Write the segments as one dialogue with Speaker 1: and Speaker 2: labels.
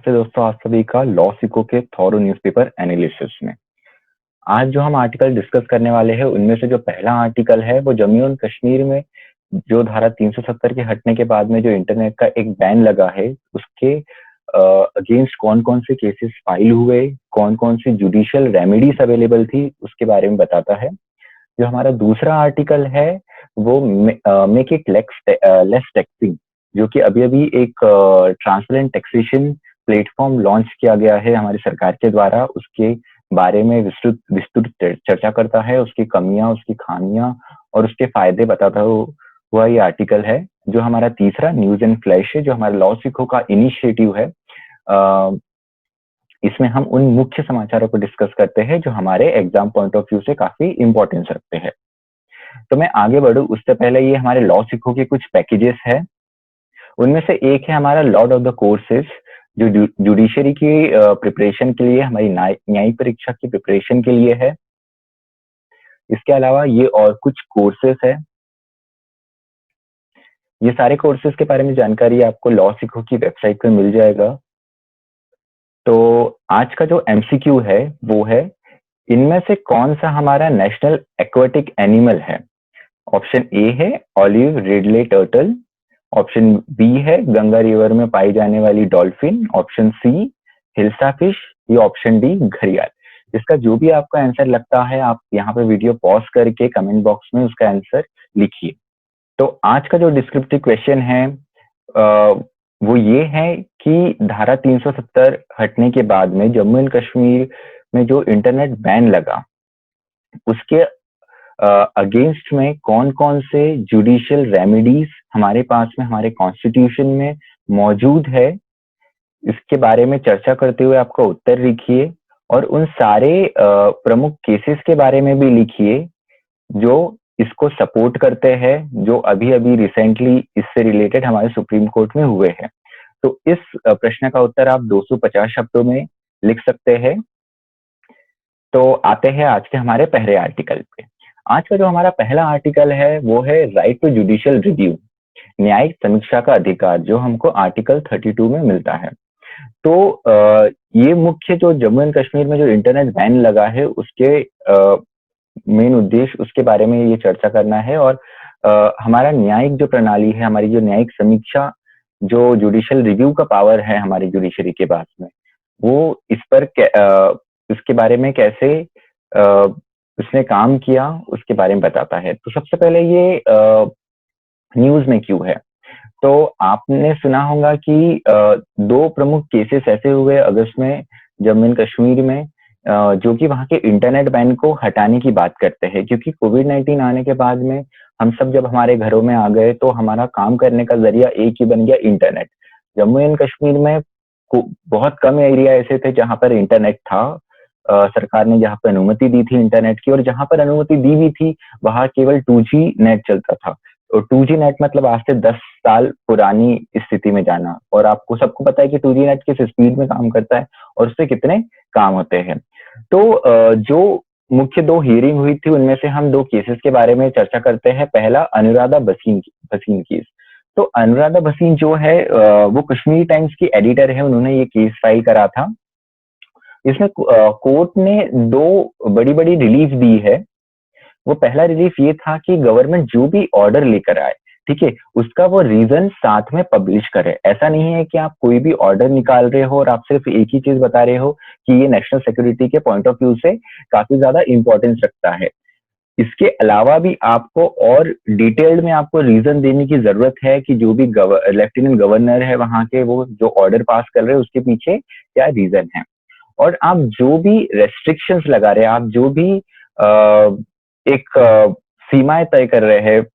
Speaker 1: नमस्ते दोस्तों, आप सभी का लॉ सिको के थॉरो न्यूज़पेपर एनालिसिस में। आज जो हम आर्टिकल डिस्कस करने वाले हैं, उनमें से जो पहला आर्टिकल है, वो जम्मू एंड कश्मीर में जो धारा 370 के हटने के बाद में जो इंटरनेट का एक बैन लगा है, उसके अगेंस्ट कौन-कौन से केसेस फाइल हुए, कौन-कौन सी जुडिशियल रेमेडीज अवेलेबल थी, उसके बारे में बताता है। जो हमारा दूसरा आर्टिकल है, वो मेक इट लेस टैक्सिंग, जो कि अभी-अभी एक ट्रांसपेरेंट टैक्सेशन प्लेटफॉर्म लॉन्च किया गया है हमारी सरकार के द्वारा। उसके बारे में विस्तृत विस्तृत चर्चा करता है, उसकी कमियाँ, उसकी खामियाँ और उसके फायदे बताता हुआ ये आर्टिकल है। जो हमारा तीसरा न्यूज़ एंड फ्लैश है, जो हमारा लॉ सिको का इनिशिएटिव है। इसमें हम उन मुख्य समाचारों को डिस्कस करते हैं जो हमारे एग्जाम पॉइंट ऑफ व्यू से काफ़ी इम्पोर्टेंस रखते हैं। तो मैं आगे बढ़ूँ उससे पहले ये हमारे लॉ सिको के कुछ पैकेजेस हैं। उनमें से एक है हमारा लॉर्ड ऑफ द कोर्सेज, जो जुडिशरी की प्रिपरेशन के लिए, हमारी न्यायिक परीक्षा की प्रिपरेशन के लिए है। इसके अलावा ये और कुछ कोर्सेज है। ये सारे कोर्सेज के बारे में जानकारी आपको लॉ सिको की वेबसाइट पे मिल जाएगा। तो आज का जो एमसीक्यू है वो है, इनमें से कौन सा हमारा नेशनल एक्वाटिक एनिमल है? ऑप्शन ए है olive ridley turtle, option B है गंगा रिवर में पाई जाने वाली dolphin, option C hilsa fish, या ऑप्शन डी घड़ियाल। इसका जो भी आपका आंसर लगता है, आप यहाँ पे वीडियो पॉज करके कमेंट बॉक्स में उसका आंसर लिखिए। तो आज का जो डिस्क्रिप्टिव क्वेश्चन है वो ये है कि धारा 370 हटने के बाद में जम्मू एंड कश्मीर में जो इंटरनेट बैन लगा, उसके अगेंस्ट में कौन-कौन से जुडिशियल रेमेडीज हमारे पास में हमारे कॉन्स्टिट्यूशन में मौजूद है, इसके बारे में चर्चा करते हुए आपका उत्तर लिखिए और उन सारे प्रमुख केसेस के बारे में भी लिखिए जो इसको सपोर्ट करते हैं, जो अभी-अभी रिसेंटली इससे रिलेटेड हमारे सुप्रीम कोर्ट में हुए हैं। तो इस प्रश्न का उत्तर आप 250 शब्दों में लिख सकते हैं। तो आते हैं आज के हमारे पहले आर्टिकल पे। आज का जो हमारा पहला आर्टिकल है वो है राइट टू जुडिशियल रिव्यू, न्यायिक समीक्षा का अधिकार, जो हमको आर्टिकल 32 में मिलता है। तो ये मुख्य जो जम्मू एंड कश्मीर में जो इंटरनेट बैन लगा है, उसके मेन उद्देश्य, उसके बारे में ये चर्चा करना है। और हमारा न्यायिक जो प्रणाली है, हमारी जो न्यायिक समीक्षा, जो जुडिशियल रिव्यू का पावर है हमारी जुडिशरी के पास में, वो इस पर इसके बारे में कैसे उसने काम किया, उसके बारे में बताता है। तो सबसे पहले ये न्यूज़ में क्यों है? तो आपने सुना होगा कि 2 प्रमुख केसेस ऐसे हुए अगस्त में जम्मू एंड कश्मीर में, जो कि वहाँ के इंटरनेट बैन को हटाने की बात करते हैं। क्योंकि कोविड-19 आने के बाद में हम सब जब हमारे घरों में आ गए, तो हमारा काम करने का ज़रिया एक ही बन गया, इंटरनेट। जम्मू एंड कश्मीर में बहुत कम एरिया ऐसे थे जहाँ पर इंटरनेट था। सरकार ने जहाँ पे अनुमति दी थी इंटरनेट की, और जहाँ पर अनुमति दी भी थी, वहाँ केवल 2G नेट चलता था। और 2G नेट मतलब आज से 10 साल पुरानी स्थिति में जाना। और आपको सबको पता है कि 2G नेट किस स्पीड में काम करता है और उससे कितने काम होते हैं। तो जो मुख्य 2 हियरिंग हुई थी, उनमें से हम 2 केसेस के बारे में चर्चा करते हैं। पहला अनुराधा भसीन केस। तो अनुराधा भसीन जो है, वो कश्मीर टाइम्स की एडिटर है, उन्होंने ये केस फाइल करा था। इसमें कोर्ट ने 2 बड़ी-बड़ी रिलीफ दी है। वो पहला रिलीफ ये था कि गवर्नमेंट जो भी ऑर्डर लेकर आए, ठीक है, उसका वो रीजन साथ में पब्लिश करे। ऐसा नहीं है कि आप कोई भी ऑर्डर निकाल रहे हो और आप सिर्फ एक ही चीज बता रहे हो कि ये नेशनल सिक्योरिटी के पॉइंट ऑफ व्यू से काफी ज्यादा इंपॉर्टेंस रखता है। इसके अलावा भी आपको और डिटेल्ड में आपको रीजन देने की जरूरत है कि जो भी लेफ्टिनेंट गवर्नर है वहां के, वो जो ऑर्डर पास कर रहे हैं, उसके पीछे क्या रीजन है। और आप जो भी रेस्ट्रिक्शंस लगा रहे हैं, आप जो भी एक सीमाएं तय कर रहे हैं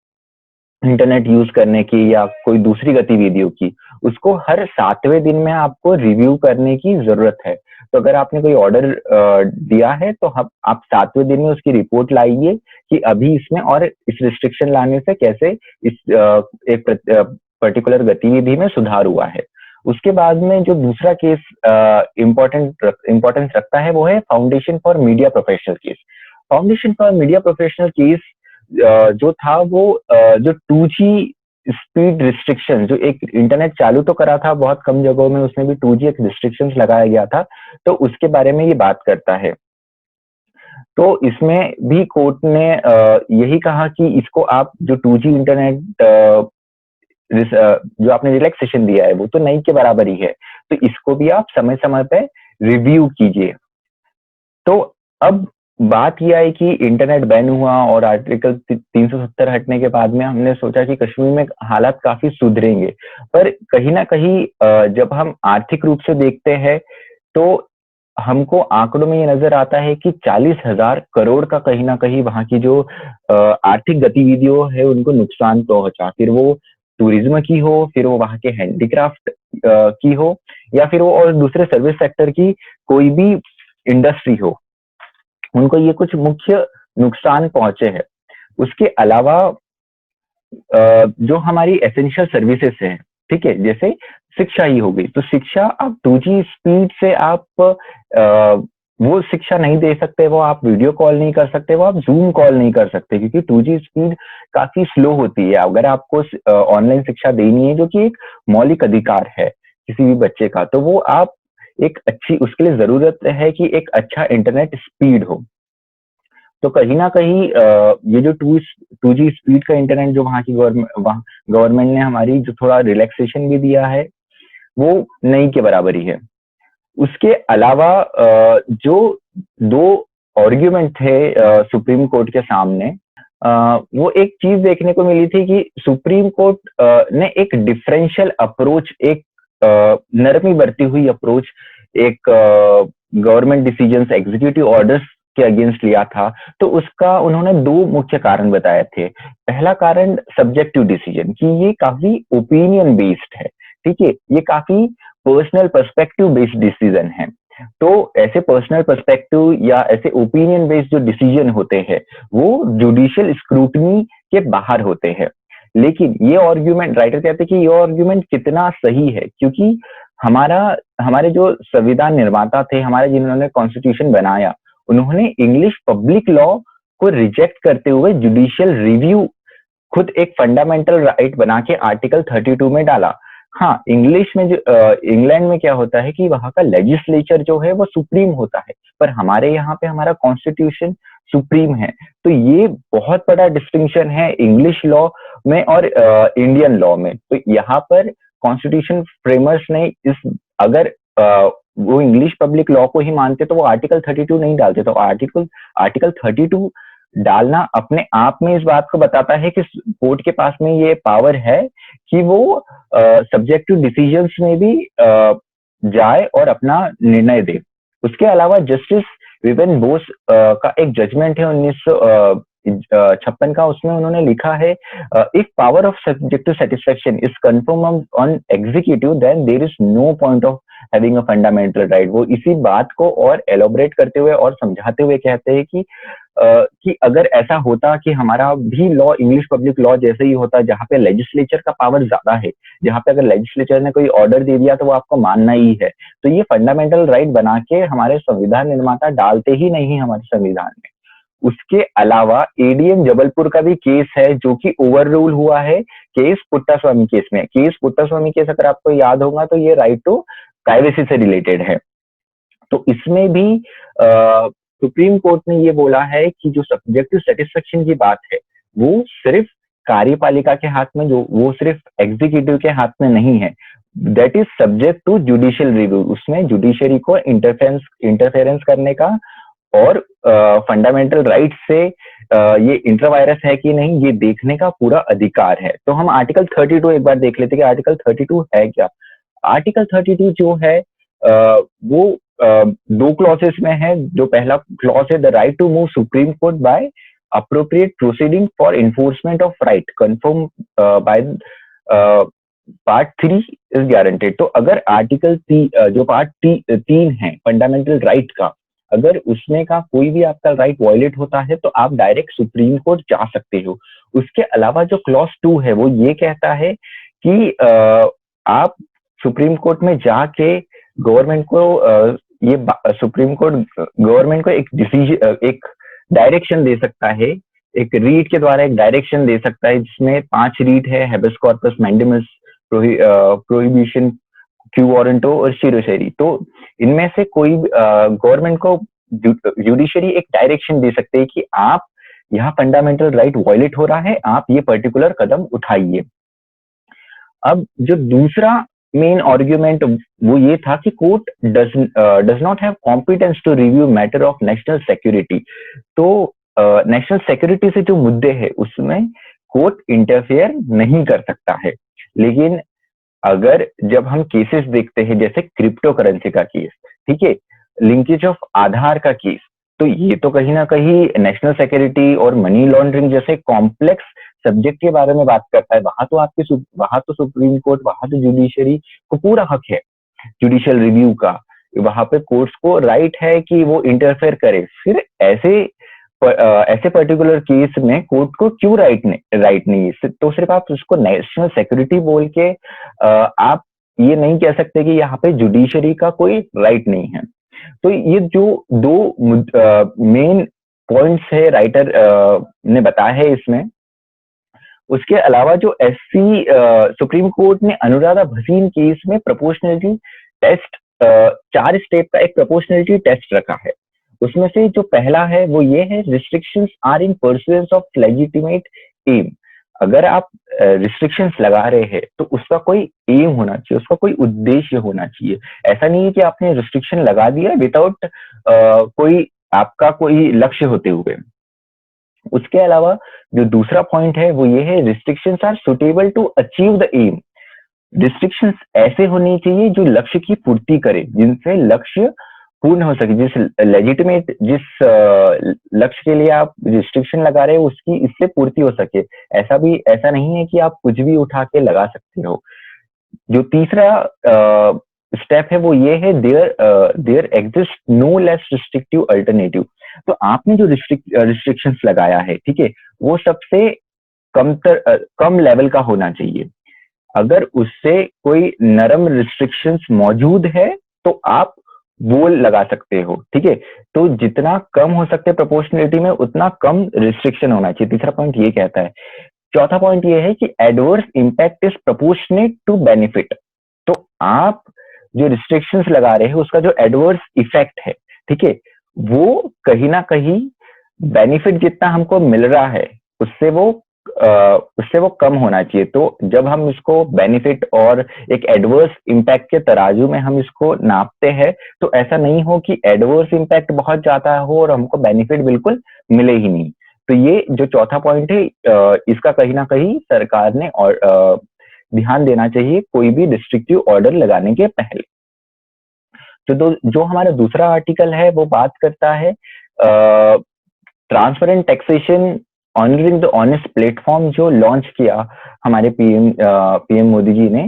Speaker 1: इंटरनेट यूज करने की या कोई दूसरी गतिविधियों की, उसको हर 7वें दिन में आपको रिव्यू करने की जरूरत है। तो अगर आपने कोई ऑर्डर दिया है, तो आप 7वें दिन में उसकी रिपोर्ट लाइए कि अभी इसमें और इस रिस्ट्रिक्शन लाने से कैसे इस एक पर्टिकुलर गतिविधि में सुधार हुआ है। उसके बाद में जो दूसरा केस इम्पोर्टेंस रखता है, वो है foundation for media professional case. Foundation for media professional case जो था, वो जो 2G स्पीड रिस्ट्रिक्शन, जो एक इंटरनेट चालू तो करा था बहुत कम जगहों में, उसमें भी 2G एक रिस्ट्रिक्शंस लगाया गया था, तो उसके बारे में ये बात करता है। तो इसमें भी कोर्ट ने यही कहा कि इसको आप जो 2G इंटरनेट जो आपने रिलैक्सेशन दिया है वो तो नहीं के बराबर ही है, तो इसको भी आप समय समय पे रिव्यू कीजिए। तो अब बात यह आई कि इंटरनेट बैन हुआ और आर्टिकल 370 हटने के बाद में हमने सोचा कि कश्मीर में हालात काफी सुधरेंगे, पर कहीं ना कहीं जब हम आर्थिक रूप से देखते हैं तो हमको आंकड़ों में ये नजर आता है कि 40,000 करोड़ का कहीं ना कहीं वहां की जो आर्थिक गतिविधियों है उनको नुकसान पहुंचा, फिर वो टूरिज्म की हो, फिर वो वहां के हैंडीक्राफ्ट की हो, या फिर वो और दूसरे सर्विस सेक्टर की कोई भी इंडस्ट्री हो, उनको ये कुछ मुख्य नुकसान पहुंचे हैं। उसके अलावा जो हमारी एसेंशियल सर्विसेज है, ठीक है, जैसे शिक्षा ही हो गई, तो शिक्षा आप 2G स्पीड से आप वो शिक्षा नहीं दे सकते, वो आप वीडियो कॉल नहीं कर सकते, वो आप जूम कॉल नहीं कर सकते, क्योंकि 2G स्पीड काफी स्लो होती है। अगर आपको ऑनलाइन शिक्षा देनी है, जो कि एक मौलिक अधिकार है किसी भी बच्चे का, तो वो आप एक अच्छी, उसके लिए जरूरत है कि एक अच्छा इंटरनेट स्पीड हो। तो कहीं ना कहीं ये जो 2G स्पीड का इंटरनेट जो वहाँ की गवर्नमेंट ने हमारी जो थोड़ा रिलैक्सेशन भी दिया है, वो नहीं के बराबर ही है। उसके अलावा जो दो आर्ग्यूमेंट थे सुप्रीम कोर्ट के सामने, वो एक चीज देखने को मिली थी कि सुप्रीम कोर्ट ने एक डिफरेंशियल अप्रोच, एक नरमी बरती हुई अप्रोच, एक गवर्नमेंट डिसीजंस, एग्जीक्यूटिव ऑर्डर्स के अगेंस्ट लिया था। तो उसका उन्होंने दो मुख्य कारण बताए थे। पहला कारण सब्जेक्टिव डिसीजन, कि ये काफी ओपिनियन बेस्ड है, ठीक है, ये काफी पर्सनल पर्सपेक्टिव बेस्ड डिसीजन है। तो ऐसे पर्सनल पर्सपेक्टिव या ऐसे ओपिनियन बेस्ड जो डिसीजन होते हैं वो जुडिशियल स्क्रूटनी के बाहर होते हैं। लेकिन ये आर्ग्यूमेंट, राइटर कहते हैं कि ये आर्ग्यूमेंट कितना सही है, क्योंकि हमारे जो संविधान निर्माता थे, हमारे जिन्होंने कॉन्स्टिट्यूशन बनाया, उन्होंने इंग्लिश पब्लिक लॉ को रिजेक्ट करते हुए जुडिशियल रिव्यू खुद एक फंडामेंटल राइट बना के आर्टिकल 32 में डाला। हाँ, इंग्लिश में जो इंग्लैंड में क्या होता है कि वहां का लेजिस्लेचर जो है वो सुप्रीम होता है, पर हमारे यहाँ पे हमारा कॉन्स्टिट्यूशन सुप्रीम है। तो ये बहुत बड़ा डिस्टिंक्शन है इंग्लिश लॉ में और इंडियन लॉ में। तो यहाँ पर कॉन्स्टिट्यूशन फ्रेमर्स ने इस, अगर वो इंग्लिश पब्लिक लॉ को ही मानते तो वो आर्टिकल 32 नहीं डालते। तो आर्टिकल 32 डालना अपने आप में इस बात को बताता है कि कोर्ट के पास में ये पावर है कि वो सब्जेक्टिव डिसीजंस में भी जाए और अपना निर्णय दे। उसके अलावा जस्टिस विपिन बोस का एक जजमेंट है 1956 का, उसमें उन्होंने लिखा है, if power of subjective satisfaction is confirm on executive then there is no point of having a fundamental right. वो इसी बात को और एलोबरेट करते हुए और समझाते हुए कहते हैं कि अगर ऐसा होता कि हमारा भी लॉ इंग्लिश पब्लिक लॉ जैसे ही होता, जहाँ पे लेजिस्लेचर का पावर ज्यादा है, जहाँ पे अगर लेजिस्लेचर ने कोई ऑर्डर दे दिया तो वो आपको मानना ही है, तो ये फंडामेंटल राइट बना के हमारे संविधान निर्माता डालते ही नहीं हमारे संविधान में। उसके अलावा एडीएम जबलपुर का भी केस है जो कि ओवर रूल हुआ है केस पुट्टास्वामी केस में। केस पुट्टास्वामी केस अगर आपको याद होगा तो ये राइट टू प्राइवेसी से रिलेटेड है। तो इसमें भी सुप्रीम कोर्ट ने ये बोला है कि जो सब्जेक्टिव सेटिस्फेक्शन की बात है वो सिर्फ कार्यपालिका के हाथ में, जो वो सिर्फ एग्जीक्यूटिव के हाथ में नहीं है, that is subject to judicial review. उसमें जुडिशरी को इंटरफेरेंस करने का और फंडामेंटल राइट से ये इंटरवायरस है कि नहीं ये देखने का पूरा अधिकार है। तो हम आर्टिकल 32 एक बार देख लेते हैं कि आर्टिकल 32 है क्या। आर्टिकल 32 जो है वो दो क्लॉसेस में है। जो पहला क्लॉज है, the right to move Supreme Court by appropriate proceeding for enforcement of right confirm by part 3 is guaranteed. तो अगर आर्टिकल जो पार्ट 3 है फंडामेंटल राइट का, अगर उसमें का कोई भी आपका राइट वायलेट होता है तो आप डायरेक्ट सुप्रीम कोर्ट जा सकते हो। उसके अलावा जो क्लॉज 2 है वो ये कहता है कि आप सुप्रीम कोर्ट में जाके गवर्नमेंट को सुप्रीम कोर्ट गवर्नमेंट को एक डिसीजन, एक डायरेक्शन दे सकता है एक रीट के द्वारा एक डायरेक्शन दे सकता है, जिसमें 5 रीट है: habeas corpus, mandamus, prohibition, quo warranto और शिरोशेरी। तो इनमें से कोई गवर्नमेंट को जुडिशरी एक डायरेक्शन दे सकते हैं कि आप यहाँ फंडामेंटल राइट वायलेट हो रहा है, आप ये पर्टिकुलर कदम उठाइए। अब जो दूसरा मेन आर्ग्यूमेंट वो ये था कि court does not have competence to review matter of national security. तो नेशनल सिक्योरिटी से जो मुद्दे हैं उसमें कोर्ट इंटरफेयर नहीं कर सकता है। लेकिन अगर जब हम केसेस देखते हैं, जैसे क्रिप्टो करेंसी का केस, ठीक है, लिंकेज ऑफ आधार का केस, तो ये तो कहीं ना कहीं नेशनल सिक्योरिटी और मनी लॉन्ड्रिंग जैसे कॉम्प्लेक्स सब्जेक्ट के बारे में बात करता है। वहां तो सुप्रीम कोर्ट, वहां तो जुडिशरी को पूरा हक है जुडिशियल रिव्यू का। वहां पे कोर्ट्स को राइट है कि वो इंटरफेयर करे। फिर ऐसे पर्टिकुलर केस में कोर्ट को क्यों राइट नहीं है? तो सिर्फ आप उसको नेशनल सिक्योरिटी बोल के आप ये नहीं कह सकते कि यहाँ पे जुडिशरी का कोई राइट नहीं है। तो ये जो दो मेन पॉइंट्स है राइटर ने बताया है इसमें। उसके अलावा जो एससी सुप्रीम कोर्ट ने अनुराधा भसीन केस में प्रोपोर्शनलिटी टेस्ट, 4 स्टेप का एक प्रोपोर्शनलिटी टेस्ट रखा है। उसमें से जो पहला है वो ये है: restrictions are in pursuance of legitimate aim. अगर आप रिस्ट्रिक्शंस लगा रहे हैं तो उसका कोई एम होना चाहिए, उसका कोई उद्देश्य होना चाहिए। ऐसा नहीं है कि आपने रिस्ट्रिक्शन लगा दिया विदाउट कोई आपका कोई लक्ष्य होते हुए। उसके अलावा जो दूसरा पॉइंट है वो ये है: restrictions are suitable to achieve the aim. Restrictions ऐसे होनी चाहिए जो लक्ष्य की पूर्ति करे, जिनसे लक्ष्य पूर्ण हो सके, जिस लक्ष्य के लिए आप रिस्ट्रिक्शन लगा रहे हो उसकी इससे पूर्ति हो सके। ऐसा नहीं है कि आप कुछ भी उठा के लगा सकते हो। जो तीसरा स्टेप है वो ये है: there exist no less restrictive alternative. तो आपने जो रिस्ट्रिक्शंस लगाया है, ठीक है, वो सबसे कम लेवल का होना चाहिए। अगर उससे कोई नरम रिस्ट्रिक्शंस मौजूद है तो आप वो लगा सकते हो, ठीक है। तो जितना कम हो सकते प्रोपोर्शनलिटी में उतना कम रिस्ट्रिक्शन होना चाहिए। तीसरा पॉइंट ये कहता है। चौथा पॉइंट ये है कि adverse impact is proportionate to benefit. तो आप जो रिस्ट्रिक्शंस लगा रहे हैं उसका जो एडवर्स इफेक्ट है, ठीक है, वो कहीं ना कहीं बेनिफिट जितना हमको मिल रहा है उससे वो कम होना चाहिए। तो जब हम इसको बेनिफिट और एक एडवर्स इंपैक्ट के तराजू में हम इसको नापते हैं तो ऐसा नहीं हो कि एडवर्स इंपैक्ट बहुत ज्यादा हो और हमको बेनिफिट बिल्कुल मिले ही नहीं। तो ये जो चौथा पॉइंट है, इसका कहीं ना कहीं सरकार ने और ध्यान देना चाहिए कोई भी रिस्ट्रिक्टिव ऑर्डर लगाने के पहले। जो हमारा दूसरा आर्टिकल है वो बात करता है transparent taxation honouring the honest platform, जो लॉन्च किया हमारे पीएम मोदी जी ने।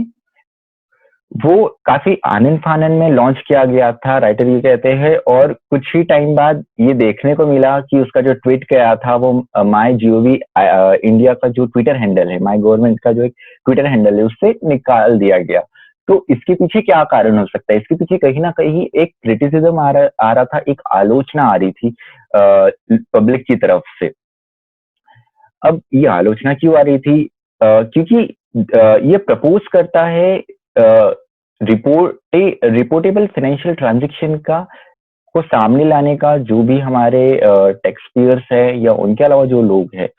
Speaker 1: वो काफी आनन फानन में लॉन्च किया गया था, राइटर ये कहते हैं, और कुछ ही टाइम बाद ये देखने को मिला कि उसका जो ट्वीट किया था वो माई जीओवी इंडिया का जो ट्विटर हैंडल है, माई गवर्नमेंट का जो एक ट्विटर हैंडल है, उससे निकाल दिया गया। तो इसके पीछे क्या कारण हो सकता है? इसके पीछे कहीं ना कहीं एक क्रिटिसिज्म आ रहा था, एक आलोचना आ रही थी पब्लिक की तरफ से। अब ये आलोचना क्यों आ रही थी? क्योंकि ये प्रपोज करता है रिपोर्टेबल फाइनेंशियल ट्रांजैक्शन का को सामने लाने का। जो भी हमारे टैक्स पेयर्स है या उनके अलावा जो लोग हैं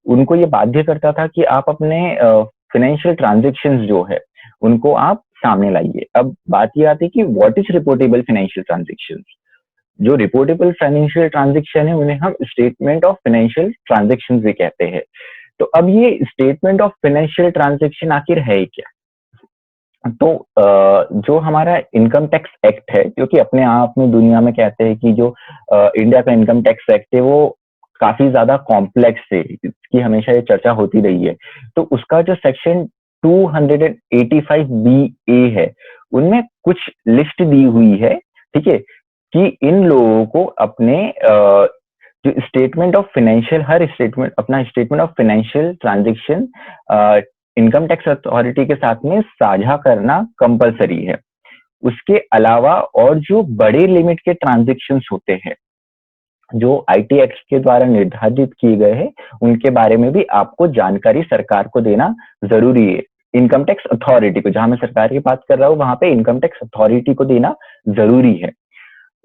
Speaker 1: उनको ये बाध्य करता था कि आप अपने फाइनेंशियल ट्रांजैक्शंस जो है उनको आप सामने लाइए। अब बात ये आती है कि what is reportable financial transactions. जो रिपोर्टेबल फाइनेंशियल ट्रांजैक्शन है उन्हें हम स्टेटमेंट ऑफ फाइनेंशियल ट्रांजैक्शन भी कहते हैं। तो अब ये स्टेटमेंट ऑफ फाइनेंशियल ट्रांजैक्शन आखिर है क्या? तो जो हमारा इनकम टैक्स एक्ट है, जो कि अपने आप में दुनिया में कहते हैं कि जो इंडिया का इनकम टैक्स एक्ट है वो काफी ज्यादा कॉम्प्लेक्स है, इसकी हमेशा ये चर्चा होती रही है। तो उसका जो सेक्शन 285 BA है उनमें कुछ लिस्ट दी हुई है, ठीक है, कि इन लोगों को अपने जो स्टेटमेंट ऑफ फाइनेंशियल अपना statement of financial transaction income tax authority के साथ में साझा करना कंपलसरी है। उसके अलावा और जो बड़े लिमिट के ट्रांजेक्शन्स होते हैं जो आईटी एक्ट के द्वारा निर्धारित किए गए हैं, उनके बारे में भी आपको जानकारी सरकार को देना जरूरी है। इनकम टैक्स अथॉरिटी को, जहां मैं सरकार की बात कर रहा हूँ, वहां पे इनकम टैक्स अथॉरिटी को देना जरूरी है।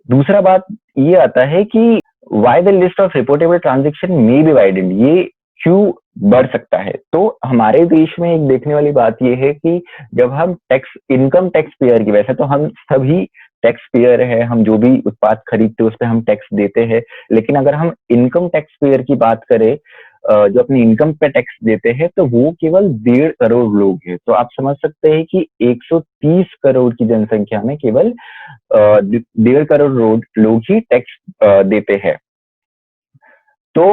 Speaker 1: दूसरा बात ये आता है कि why the list of reportable transaction may be widened, ये क्यों बढ़ सकता है? तो हमारे देश में एक देखने वाली बात ये है कि जब हम टैक्स, इनकम टैक्स पेयर की, वैसे तो हम सभी टैक्स पेयर है, हम जो भी उत्पाद खरीदते हैं उस पर हम टैक्स देते हैं, लेकिन अगर हम इनकम टैक्स पेयर की बात करें, जो अपनी इनकम पे टैक्स देते हैं, तो वो केवल 1.5 करोड़ लोग हैं। तो आप समझ सकते हैं कि 130 करोड़ की जनसंख्या में केवल 1.5 करोड़ लोग ही टैक्स देते हैं। तो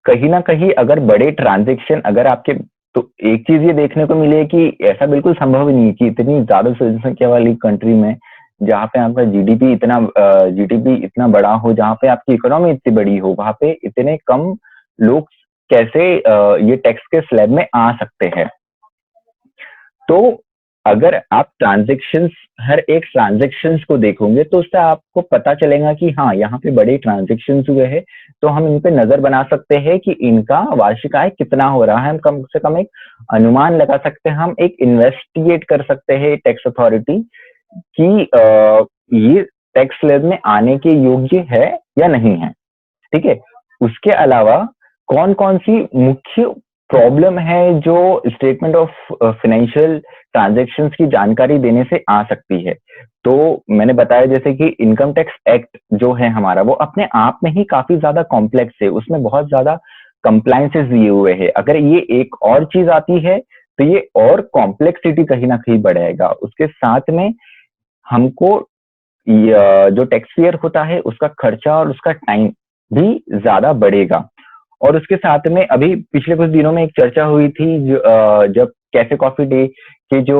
Speaker 1: कहीं ना कहीं अगर बड़े ट्रांजेक्शन अगर आपके, तो एक चीज ये देखने को मिले कि ऐसा बिल्कुल संभव नहीं है कि इतनी ज्यादा जनसंख्या वाली कंट्री में, जहाँ पे आपका जीडीपी इतना बड़ा हो, जहाँ पे आपकी इकोनॉमी इतनी बड़ी हो, वहां पे इतने कम लोग कैसे ये टैक्स के स्लैब में आ सकते हैं। तो अगर आप ट्रांजेक्शन्स, हर एक ट्रांजेक्शन्स को देखोगे तो उससे आपको पता चलेगा कि हाँ, यहाँ पे बड़े ट्रांजेक्शन्स हुए हैं, तो हम इन पे नजर बना सकते हैं कि इनका वार्षिक आय कितना हो रहा है। हम कम से कम एक अनुमान लगा सकते हैं, हम एक इन्वेस्टिगेट कर सकते हैं टैक्स अथॉरिटी कि ये टैक्स स्लैब में आने के योग्य है या नहीं है। ठीक है। उसके अलावा कौन कौन सी मुख्य प्रॉब्लम है जो स्टेटमेंट ऑफ फाइनेंशियल ट्रांजैक्शंस की जानकारी देने से आ सकती है। तो मैंने बताया जैसे कि इनकम टैक्स एक्ट जो है हमारा, वो अपने आप में ही काफी ज्यादा कॉम्प्लेक्स है, उसमें बहुत ज्यादा कंप्लायंसेस दिए हुए हैं। अगर ये एक और चीज आती है तो ये और कॉम्प्लेक्सिटी कहीं ना कहीं बढ़ाएगा। उसके साथ में हमको जो टैक्स पेयर होता है उसका खर्चा और उसका टाइम भी ज्यादा बढ़ेगा। और उसके साथ में अभी पिछले कुछ दिनों में एक चर्चा हुई थी, जब कैफे कॉफी डे के जो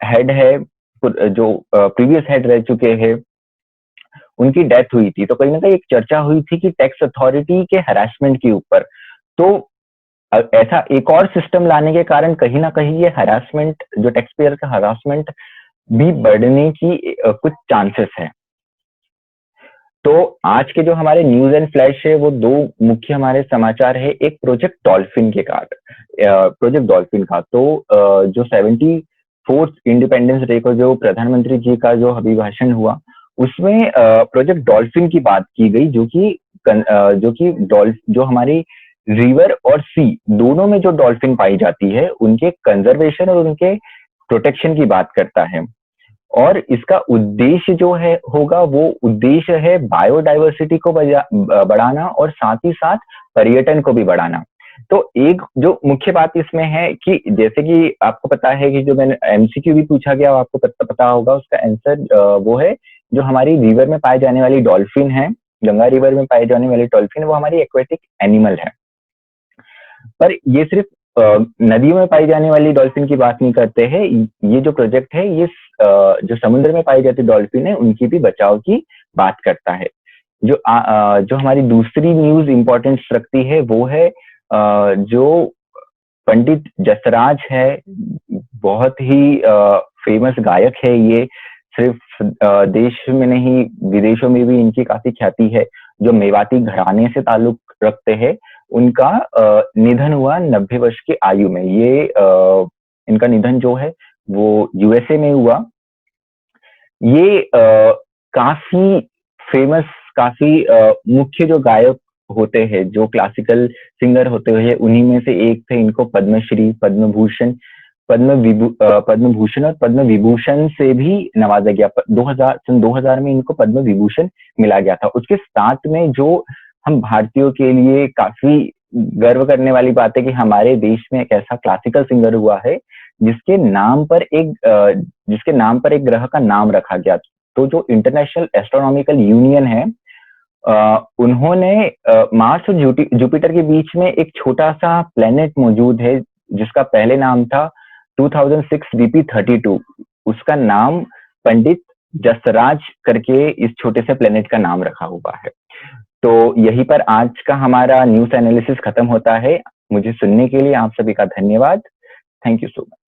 Speaker 1: हेड है, जो प्रीवियस हेड रह चुके हैं, उनकी डेथ हुई थी, तो कहीं ना कहीं एक चर्चा हुई थी कि टैक्स अथॉरिटी के हरासमेंट के ऊपर। तो ऐसा एक और सिस्टम लाने के कारण कहीं ना कहीं ये हरासमेंट, जो टैक्स पेयर का हरासमेंट भी बढ़ने की कुछ चांसेस है। तो आज के जो हमारे न्यूज एंड फ्लैश है, वो दो मुख्य हमारे समाचार है। एक प्रोजेक्ट डॉल्फिन के कारण, प्रोजेक्ट डॉल्फिन का, तो जो 74th इंडिपेंडेंस डे को जो प्रधानमंत्री जी का जो अभिभाषण हुआ, उसमें प्रोजेक्ट डॉल्फिन की बात की गई, जो हमारी रिवर और सी दोनों में जो डॉल्फिन पाई जाती है, उनके कंजर्वेशन और उनके प्रोटेक्शन की बात करता है। और इसका उद्देश्य जो है होगा, वो उद्देश्य है बायोडाइवर्सिटी को बढ़ाना और साथ ही साथ पर्यटन को भी बढ़ाना। तो एक जो मुख्य बात इसमें है कि जैसे कि आपको पता है कि जो मैंने एमसीक्यू भी पूछा गया, आपको पता होगा उसका आंसर, वो है जो हमारी रिवर में पाई जाने वाली डॉल्फिन है, गंगा रिवर में पाई जाने वाली डॉल्फिन, वो हमारी एक्वेटिक एनिमल है। पर ये सिर्फ नदियों में पाई जाने वाली डॉल्फिन की बात नहीं करते हैं। ये जो प्रोजेक्ट है, ये जो समुद्र में पाई जाती डॉल्फिन है, उनकी भी बचाव की बात करता है। जो हमारी दूसरी न्यूज इंपॉर्टेंस रखती है, वो है जो पंडित जसराज है, बहुत ही फेमस गायक है ये। सिर्फ देश में नहीं, विदेशों में भी इनकी काफी ख्याति है। जो मेवाती घराने से ताल्लुक रखते हैं, उनका निधन हुआ 90 वर्ष की आयु में। इनका निधन जो है वो यूएसए में हुआ। ये काफी फेमस, काफी मुख्य जो गायक होते हैं, जो क्लासिकल सिंगर होते हैं, उन्हीं में से एक थे। इनको पद्मश्री, पद्म भूषण और पद्म विभूषण से भी नवाजा गया। 2000 में इनको पद्म विभूषण मिला गया था। उसके साथ में जो हम भारतीयों के लिए काफी गर्व करने वाली बात है कि हमारे देश में एक ऐसा क्लासिकल सिंगर हुआ है जिसके नाम पर एक ग्रह का नाम रखा गया। तो जो इंटरनेशनल एस्ट्रोनॉमिकल यूनियन है, उन्होंने मार्स और जुपिटर के बीच में एक छोटा सा प्लेनेट मौजूद है, जिसका पहले नाम था 2006 BP32। उसका नाम पंडित जसराज करके इस छोटे से प्लेनेट का नाम रखा हुआ है। तो यहीं पर आज का हमारा न्यूज एनालिसिस खत्म होता है। मुझे सुनने के लिए आप सभी का धन्यवाद। Thank you so much.